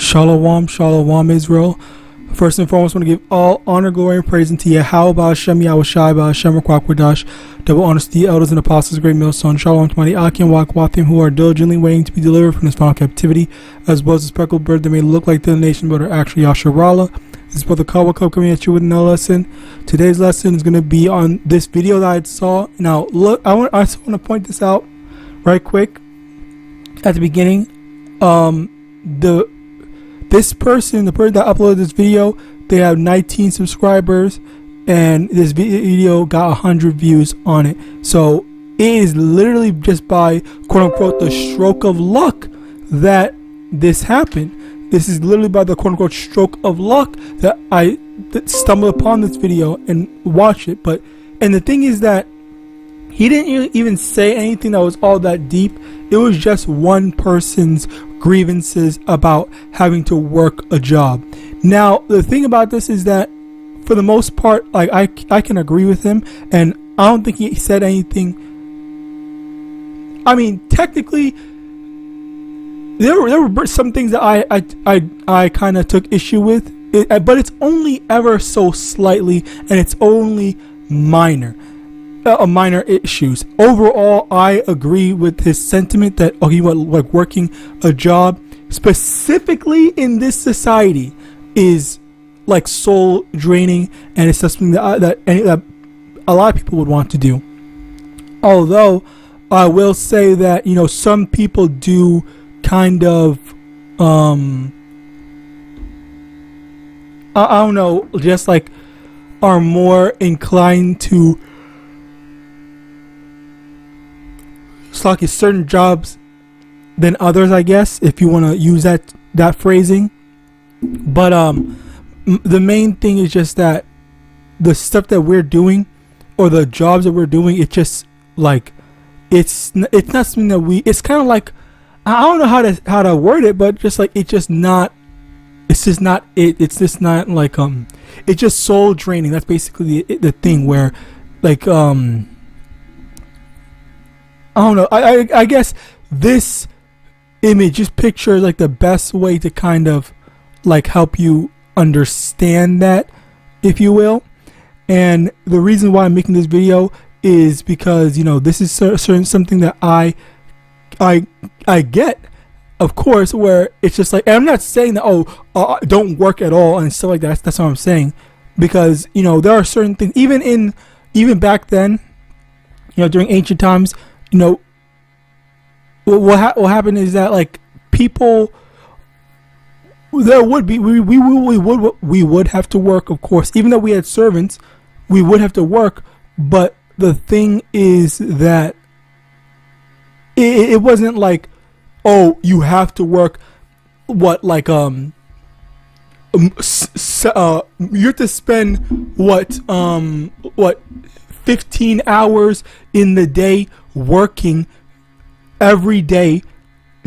Shalom, shalom, Israel. First and foremost, I want to give all honor, glory, and praise unto YAHAWAH, YAHAWASHI, YAHAWASHI, double honors to the elders and apostles, great millstone. Shalom to my YAHAWAH who are diligently waiting to be delivered from this final captivity, as well as the speckled bird that may look like the nation but are actually Yasharallah. This is Brother Kawa Club coming at you with another lesson. Today's lesson is going to be on this video that I saw. Now, look, I just want to point this out right quick at the beginning. The person that uploaded this video, they have 19 subscribers, and this video got 100 views on it. So it is literally just by quote unquote the stroke of luck that this happened. This is literally by the quote unquote stroke of luck that I stumbled upon this video and watched it. And the thing is that he didn't even say anything that was all that deep. It was just one person's grievances about having to work a job. Now, the thing about this is that for the most part, like I can agree with him, and I don't think he said anything. I mean, technically, there were some things that I kind of took issue with, but it's only ever so slightly, and it's only minor issues. Overall, I agree with his sentiment that he was like working a job specifically in this society is like soul draining, and it's something that a lot of people would want to do. Although I will say that some people do kind of I don't know, just like are more inclined to slack certain jobs than others, I guess, if you want to use that phrasing. But the main thing is just that the stuff that we're doing, or the jobs that we're doing, it's just like it's not something that it's kind of like, I don't know how to word it, but just like it's just not like it's just soul draining. That's basically the thing where like I don't know. I guess this image, this picture, is like the best way to kind of like help you understand that, if you will. And the reason why I'm making this video is because this is something that I get, of course, where it's just like, and I'm not saying that don't work at all and stuff like that. That's what I'm saying, because there are certain things even back then, during ancient times. What happened is that like people, there would be we would have to work, of course. Even though we had servants, we would have to work. But the thing is that it wasn't like, you have to work you have to spend what 15 hours in the day working every day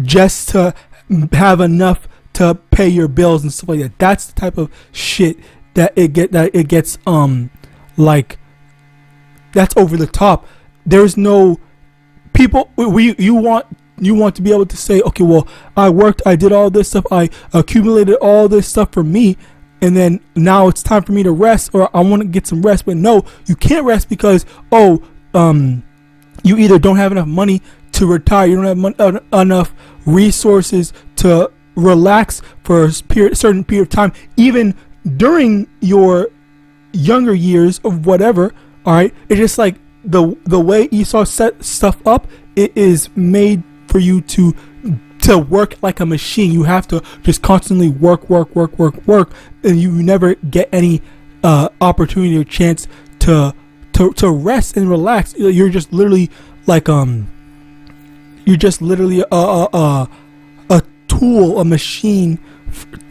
just to have enough to pay your bills and stuff like that. That's the type of shit that it gets like, that's over the top. There's no people, you want to be able to say, okay, well, I did all this stuff, I accumulated all this stuff for me, and then now it's time for me to rest, or I want to get some rest. But no, you can't rest because you either don't have enough money to retire, you don't have enough resources to relax for a certain period of time, even during your younger years of whatever. All right, it's just like the way Esau set stuff up. It is made for you to work like a machine. You have to just constantly work, and you never get any opportunity or chance to rest and relax. You're just literally like you're just literally a tool, a machine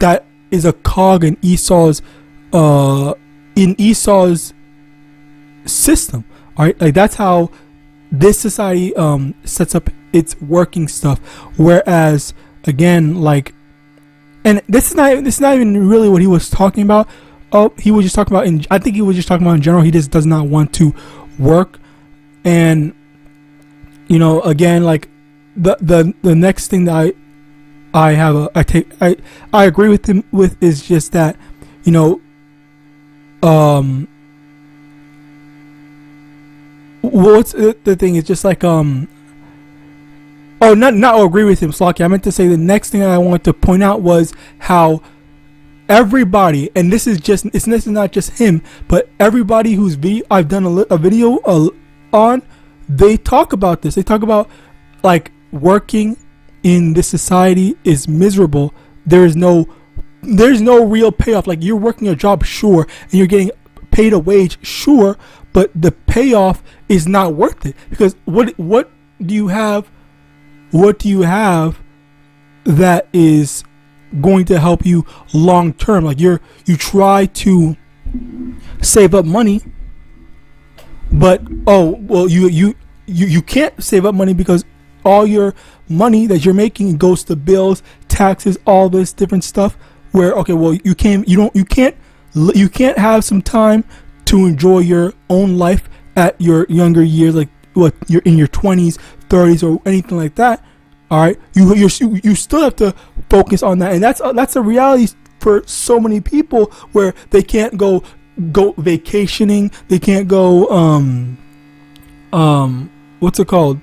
that is a cog in Esau's system. All right, like that's how this society sets up its working stuff. Whereas again, like, and this is not even really what he was talking about. He was just talking about I think he was just talking about in general. He just does not want to work. And again, like the next thing that I agree with him with is just that, you know, what's the thing is just like not agree with him, Slocky. I meant to say the next thing I wanted to point out was how everybody, and this is not just him, but everybody whose I've done a video on, they talk about this. They talk about like working in this society is miserable. There's no real payoff. Like, you're working a job, sure, and you're getting paid a wage, sure, but the payoff is not worth it, because what do you have? What do you have that is going to help you long term? Like, you try to save up money, but you can't save up money because all your money that you're making goes to bills, taxes, all this different stuff. Where you can't have some time to enjoy your own life at your younger years, like what you're in your 20s, 30s, or anything like that. All right, you still have to focus on that, and that's a reality for so many people where they can't go vacationing, they can't go what's it called,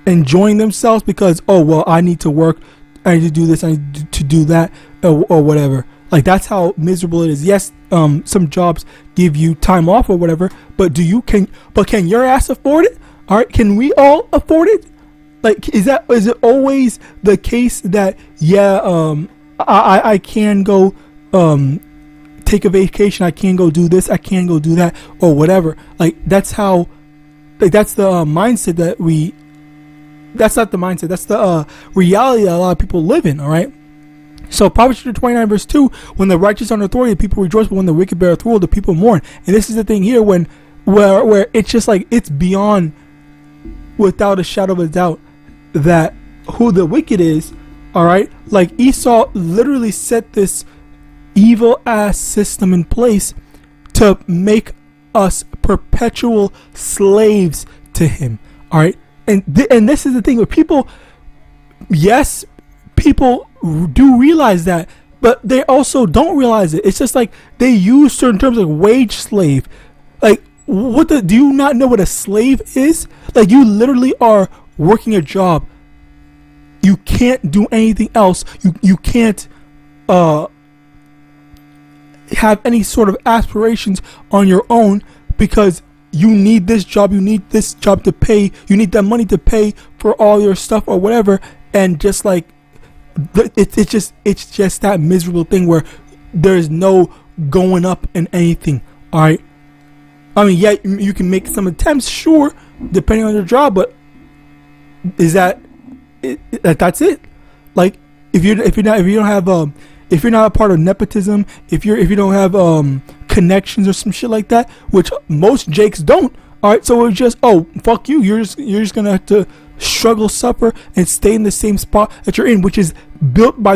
enjoying themselves, because I need to work, I need to do this, I need to do that, or whatever. Like, that's how miserable it is. Yes, some jobs give you time off or whatever, but can your ass afford it? All right, can we all afford it? Like, is it always the case that I can go take a vacation, I can go do this, I can go do that, or whatever? Like, that's how, like, that's the mindset that that's not the mindset, that's the reality that a lot of people live in. All right. So Proverbs 29 verse 2, when the righteous are on authority, the people rejoice, but when the wicked beareth rule, the people mourn. And this is the thing here, where it's just like, it's beyond, without a shadow of a doubt, that who the wicked is. All right. Like, Esau literally set this evil ass system in place to make us perpetual slaves to him. All right. And this is the thing with people. Yes, people do realize that, but they also don't realize it. It's just like they use certain terms like wage slave. Like, do you not know what a slave is? Like, you literally are working a job. You can't do anything else. You can't have any sort of aspirations on your own, because you need this job. You need this job to pay. You need that money to pay for all your stuff or whatever. And just like, it's just that miserable thing where there's no going up in anything. All right. I mean, yeah, you can make some attempts, sure, depending on your job, but is that's it? Like, if you're not a part of nepotism, if you don't have connections or some shit like that, which most Jakes don't. All right, so it's just, fuck you. You're just gonna have to struggle, suffer, and stay in the same spot that you're in, which is built by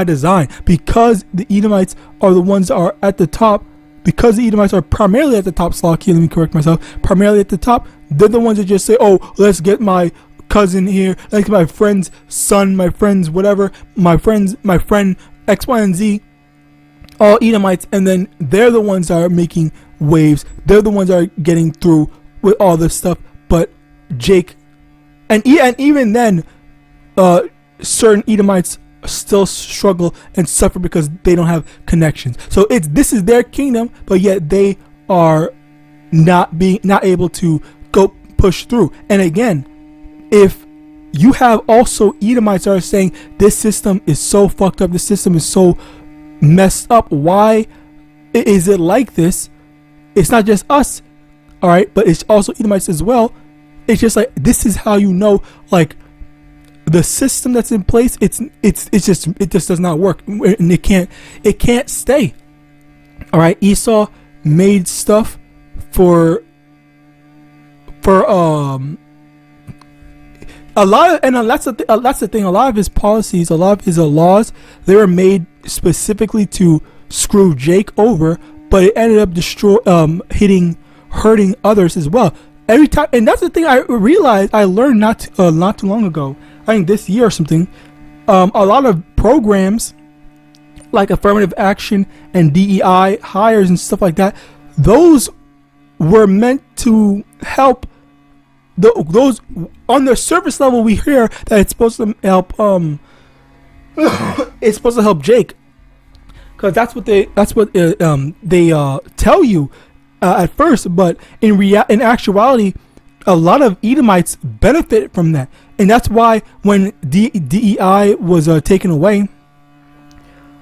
design, because the Edomites are the ones that are at the top. Because the Edomites are primarily at the top, Slocky, let me correct myself, primarily at the top, they're the ones that just say, let's get my cousin here, let's get my friend's son, my friend's whatever, my friend X, Y, and Z, all Edomites, and then they're the ones that are making waves. They're the ones that are getting through with all this stuff. But Jake, and even then, certain Edomites still struggle and suffer because they don't have connections. So this is their kingdom, but yet they are not able to go push through. And again, if you have also Edomites that are saying this system is so fucked up, this system is so messed up, why is it like this? It's not just us, all right, but it's also Edomites as well. It's just like, this is how you know, like, the system that's in place, it just does not work, and it can't stay. All right, Esau made stuff for a lot of, and that's the thing. A lot of his policies, a lot of his laws, they were made specifically to screw Jake over, but it ended up hurting others as well. Every time, and that's the thing I realized, I learned not too long ago. I think this year or something, a lot of programs like affirmative action and DEI hires and stuff like that, those were meant to help those on the surface level. We hear that it's supposed to help it's supposed to help Jake, because that's what they tell you at first, but in actuality, a lot of Edomites benefit from that. And that's why when DEI was taken away,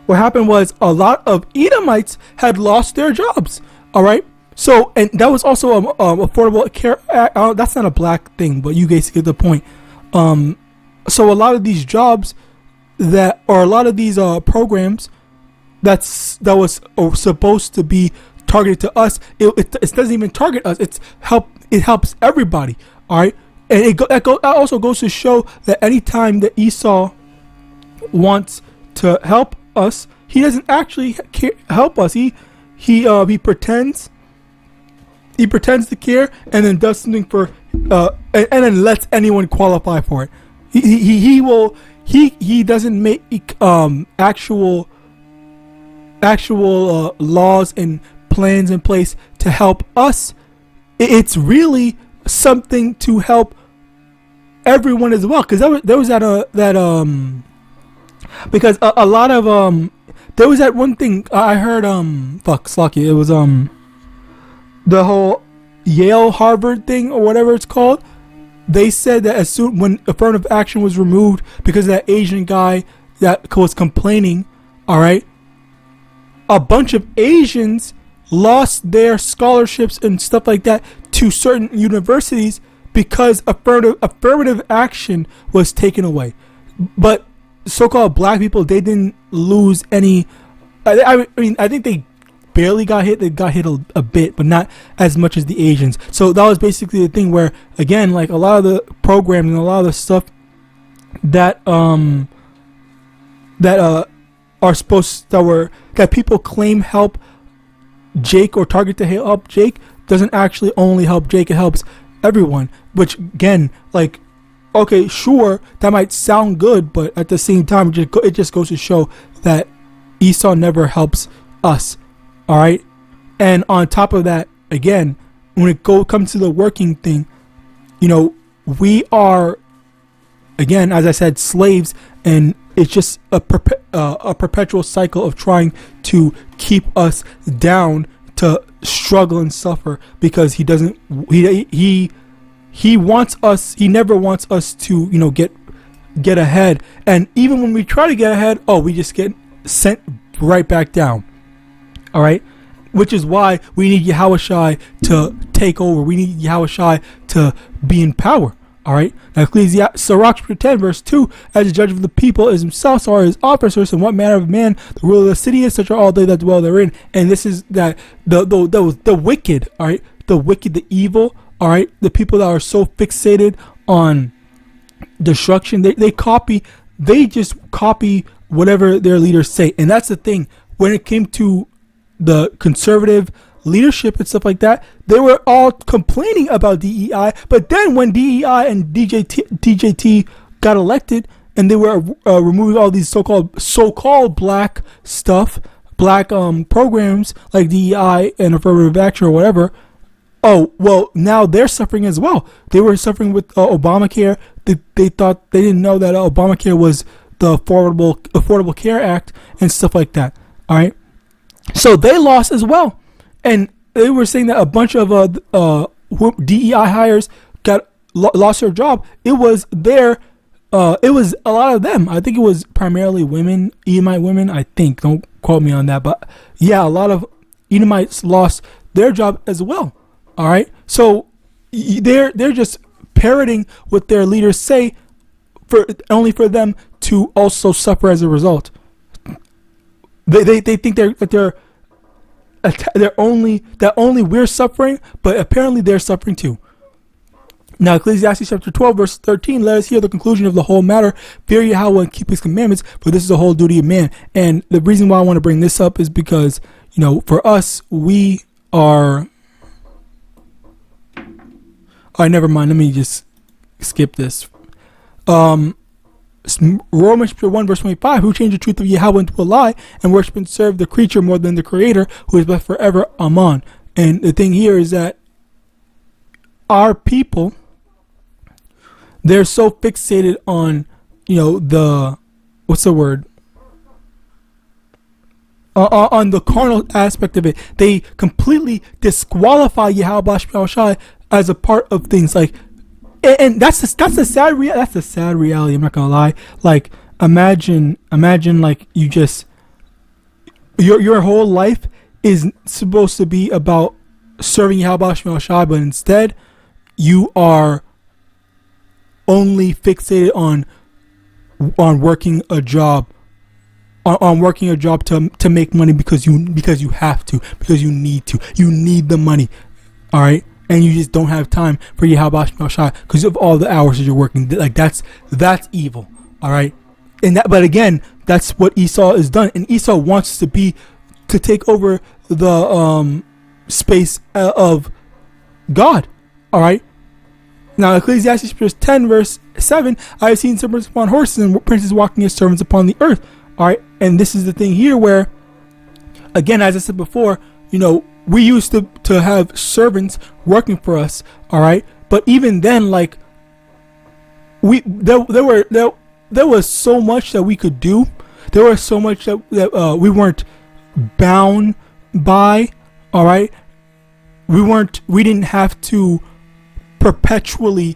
what happened was a lot of Edomites had lost their jobs. All right. So, and that was also affordable care. That's not a black thing, but you guys get the point. So a lot of these jobs a lot of these programs that was supposed to be targeted to us, it doesn't even target us. It helps everybody. All right. And that also goes to show that anytime that Esau wants to help us, he doesn't actually help us. He pretends to care, and then does something for and then lets anyone qualify for it. He doesn't make actual laws and plans in place to help us. It's really something to help everyone as well, because there was because a lot of there was that one thing I heard Slocky, it was the whole Yale Harvard thing or whatever it's called. They said that as soon when affirmative action was removed because of that Asian guy that was complaining, all right, a bunch of Asians lost their scholarships and stuff like that to certain universities because affirmative action was taken away. But so-called black people, they didn't lose any. I mean, I think they barely got hit. They got hit a bit, but not as much as the Asians. So that was basically the thing where, again, like a lot of the programs and a lot of the stuff that that people claim help Jake or target to help Jake doesn't actually only help Jake. It helps everyone. Which again, like, okay, sure, that might sound good, but at the same time, it just goes to show that Esau never helps us. All right, and on top of that, again, when it comes to the working thing, you know, we are, again, as I said, slaves, and it's just a perpetual cycle of trying to keep us down to struggle and suffer, because he wants us. He never wants us to, you know, get ahead. And even when we try to get ahead, we just get sent right back down. All right, which is why we need Yahawashi to take over. We need Yahawashi to be in power. All right. Now, Sirach 10 verse 2: as the judge of the people is himself, so are his officers. And what manner of man the ruler of the city is, such are all they that dwell therein. And this is that the wicked. All right, the wicked, the evil. All right, the people that are so fixated on destruction, they just copy whatever their leaders say. And that's the thing. When it came to the conservative leadership and stuff like that, they were all complaining about DEI. But then when DEI and DJT got elected, and they were removing all these so-called black stuff, black programs like DEI and affirmative action or whatever. Oh, well, now they're suffering as well. They were suffering with Obamacare. They thought, they didn't know that Obamacare was the Affordable Care Act and stuff like that. All right. So they lost as well. And they were saying that a bunch of DEI hires lost their job. It was a lot of them. I think it was primarily women, Edomite women, I think. Don't quote me on that. But yeah, a lot of Edomites lost their job as well. All right. So they're just parroting what their leaders say, only for them to also suffer as a result. They think that only we're suffering, but apparently they're suffering too. Now, Ecclesiastes chapter 12 verse 13, let us hear the conclusion of the whole matter. Fear Yahweh and keep his commandments, for this is the whole duty of man. And the reason why I want to bring this up is because, you know, for us, we are... All right, never mind. Let me just skip this. Romans 1 verse 25, who changed the truth of Yahweh into a lie and worship and serve the creature more than the creator, who is blessed forever. Amen. And the thing here is that our people, they're so fixated on, the, what's the word? On the carnal aspect of it. They completely disqualify YAHAWASHI as a part of things. Like, and that's the sad reality. I'm not gonna lie. Like, imagine like you just your whole life is supposed to be about serving YAHAWASHI, but instead you are only fixated on working a job, on working a job to make money because you have to, because you need the money, all right, and you just don't have time for YAHAWASHI because of all the hours that you're working. Like, that's evil, all right. But again, that's what Esau has done, and Esau wants to take over the space of God, all right. Now, Ecclesiastes 10 verse 7, I have seen servants upon horses and princes walking as servants upon the earth. All right, and this is the thing here where, again, as I said before, we used to have servants working for us. All right, but even then, like, there was so much that we could do. There was so much that we weren't bound by. All right, we didn't have to perpetually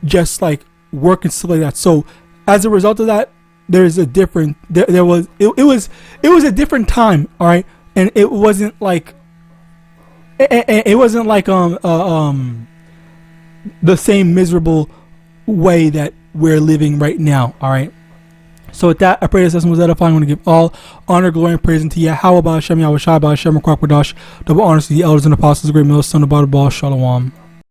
just like work and stuff like that. So as a result of that, there's a different it was a different time, all right, and it wasn't like the same miserable way that we're living right now, all right. So with that, I pray this lesson was edifying. I want to give all honor, glory, and praise unto Yahweh, Ba'ashem, Yahawashi, Ba'ashem, Kwakwadosh, double honors to the elders and apostles, the great millstone, the bottom ball, Shalom.